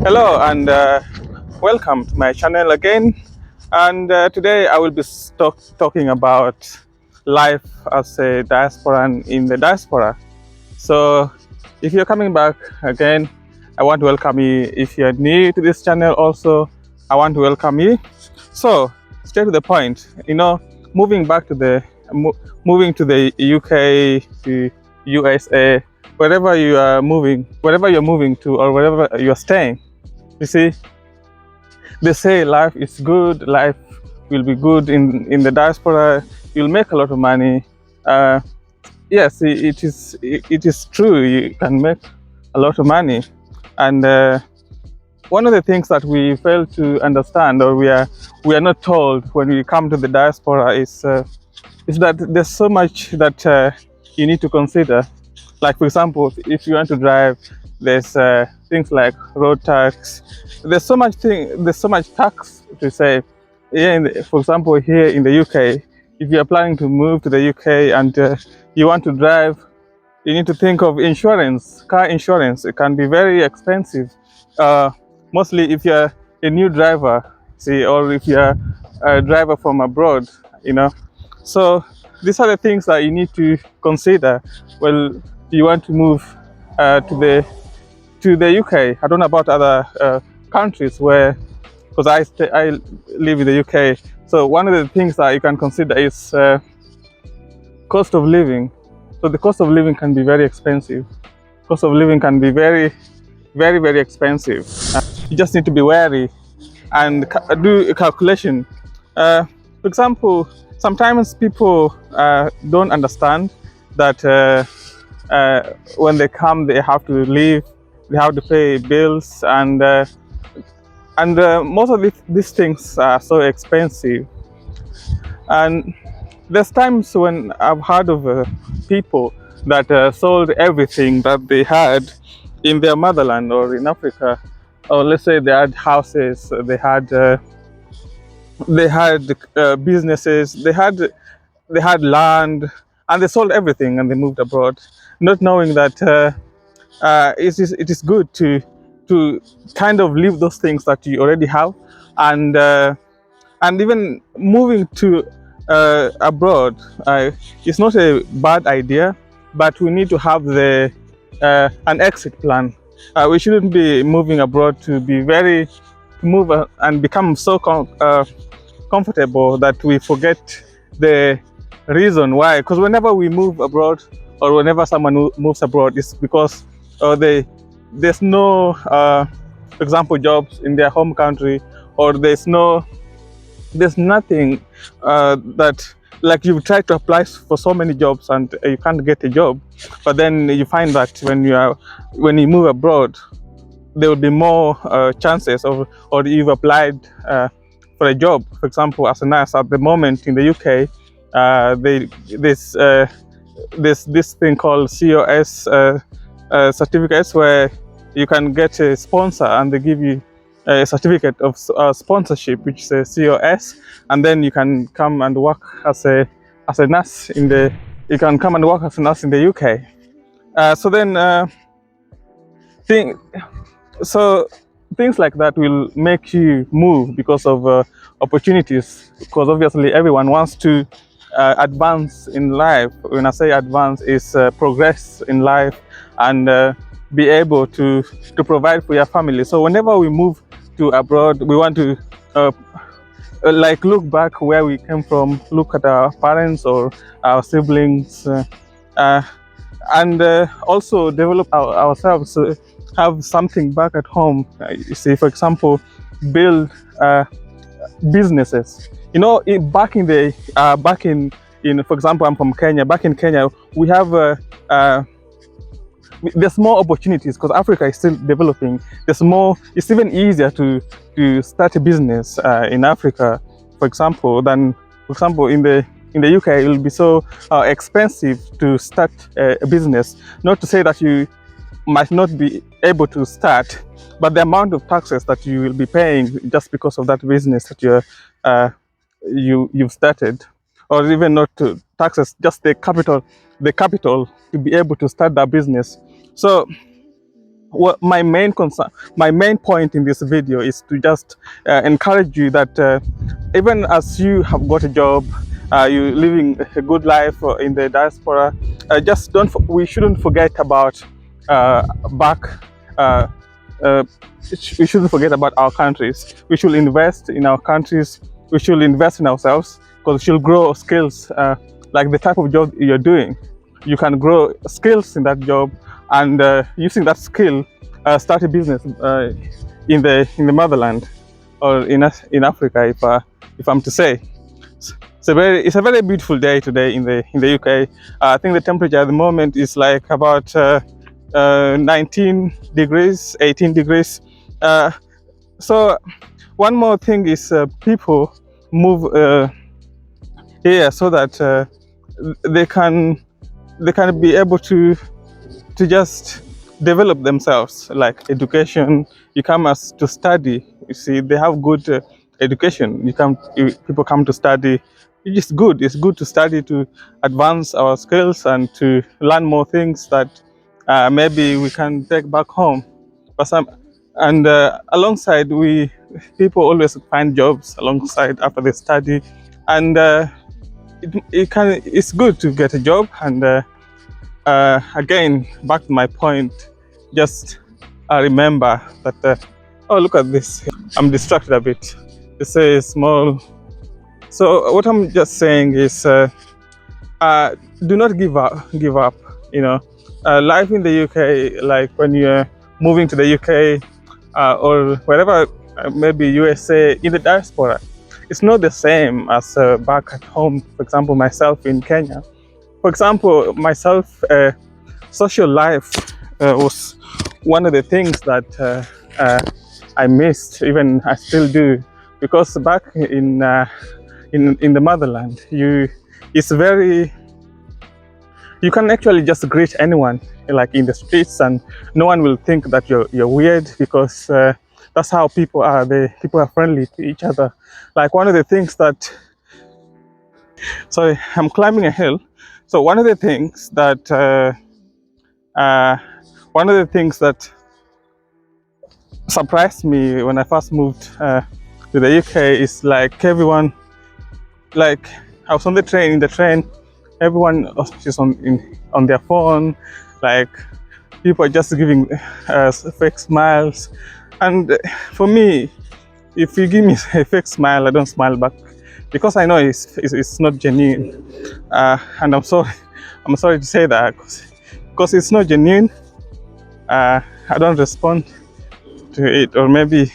Hello and welcome to my channel again. And today I will be talking about life as a diasporan in the diaspora. So if you're coming back again, I want to welcome you. If you're new to this channel also, I want to welcome you. So straight to the point, moving back to moving to the UK, to USA, wherever you're moving to or wherever you're staying, you see, they say life is good, life will be good in the diaspora, you'll make a lot of money. Uh, yes, it is true, you can make a lot of money. And one of the things that we fail to understand, or we are not told when we come to the diaspora, is that there's so much that you need to consider. Like, for example, if you want to drive, there's things like road tax. There's so much tax to say. For example, here in the UK, if you are planning to move to the UK and you want to drive, you need to think of insurance. Car insurance, it can be very expensive. Uh, Mostly if you're a new driver, see, or if you're a driver from abroad, you know. So these are the things that you need to consider. Well, you want to move to the UK. I don't know about other countries where, because I live in the UK. So one of the things that you can consider is cost of living. So the cost of living can be very expensive. Cost of living can be very, very, very expensive. You just need to be wary and do a calculation. For example, sometimes people don't understand that when they come, they have to live, they have to pay bills, and most of these things are so expensive. And there's times when I've heard of people that sold everything that they had in their motherland or in Africa, or let's say they had houses, they had businesses, they had land, and they sold everything and they moved abroad, not knowing that it is good to kind of leave those things that you already have, and even moving to abroad is not a bad idea, but we need to have the an exit plan. We shouldn't be moving abroad to move and become so comfortable that we forget the reason why. Because whenever we move abroad, or whenever someone moves abroad, it's because there's no, for example, jobs in their home country, or there's nothing that, like, you've tried to apply for so many jobs and you can't get a job, but then you find that when you move abroad, there will be more chances of, or you've applied for a job. For example, as a nurse at the moment in the UK, there's this thing called COS certificates, where you can get a sponsor and they give you a certificate of sponsorship, which is a COS, and then you can come and work as a nurse you can come and work as a nurse in the UK. So then thing, so things like that will make you move because of opportunities, because obviously everyone wants to advance in life. When I say advance, is progress in life, and be able to provide for your family. So whenever we move to abroad, we want to like look back where we came from, look at our parents or our siblings, and also develop ourselves, have something back at home. You see, for example, build businesses. You know, back in the for example, I'm from Kenya. Back in Kenya, we have there's more opportunities because Africa is still developing. It's even easier to start a business in Africa, for example, than, for example, in the UK. It will be so expensive to start a business. Not to say that you might not be able to start, but the amount of taxes that you will be paying just because of that business that you've started, or even not to taxes, just the capital to be able to start that business. So what my main point in this video is to just encourage you that even as you have got a job, you living a good life in the diaspora, just don't we shouldn't forget about back uh, uh, we shouldn't forget about our countries. We should invest in our countries. We should invest in ourselves, because we should grow skills, like the type of job you're doing. You can grow skills in that job, and using that skill, start a business in the motherland, or in Africa, if I'm to say. It's a very beautiful day today in the UK. I think the temperature at the moment is like about 19 degrees, 18 degrees. So one more thing is people move here so that they can be able to just develop themselves, like education. You come as to study. You see, they have good education. People come to study. It's good. It's good to study, to advance our skills and to learn more things that maybe we can take back home. But alongside, people always find jobs alongside after they study, and it's good to get a job. And again, back to my point, just remember that. Oh, look at this! I'm distracted a bit. It's a small. So what I'm just saying is, do not give up. Give up. You know, life in the UK, like when you're moving to the UK or wherever, maybe USA, in the diaspora, it's not the same as back at home. For example, myself in Kenya. For example, myself, social life was one of the things that I missed. Even I still do, because back in the motherland, it's very, you can actually just greet anyone like in the streets, and no one will think that you're weird, because that's how people are. People are friendly to each other. Like one of the things that, sorry, I'm climbing a hill. So one of the things that surprised me when I first moved to the UK is like everyone, like I was on the train, everyone is on their phone, like people are just giving fake smiles. And for me, if you give me a fake smile, I don't smile back, because I know it's not genuine. And I'm sorry to say that, because it's not genuine. I don't respond to it, or maybe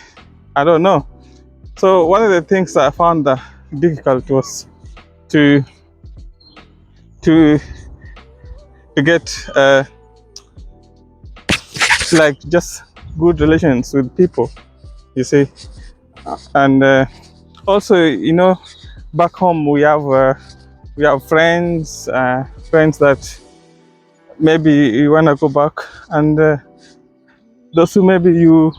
I don't know. So one of the things that I found difficult was to get like just good relations with people, you see. And also, you know, back home we have friends that maybe you want to go back, and those who maybe you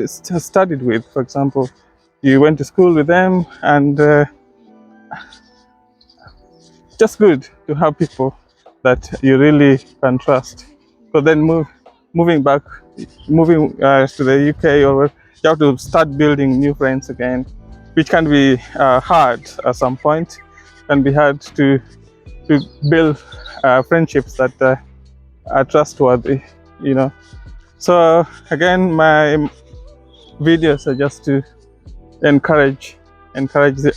studied with, for example, you went to school with them, and just good to have people that you really can trust. But then moving to the UK, or you have to start building new friends again, which can be hard at some point. Can be hard to build friendships that are trustworthy, you know. So again, my videos are just to encourage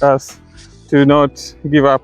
us to not give up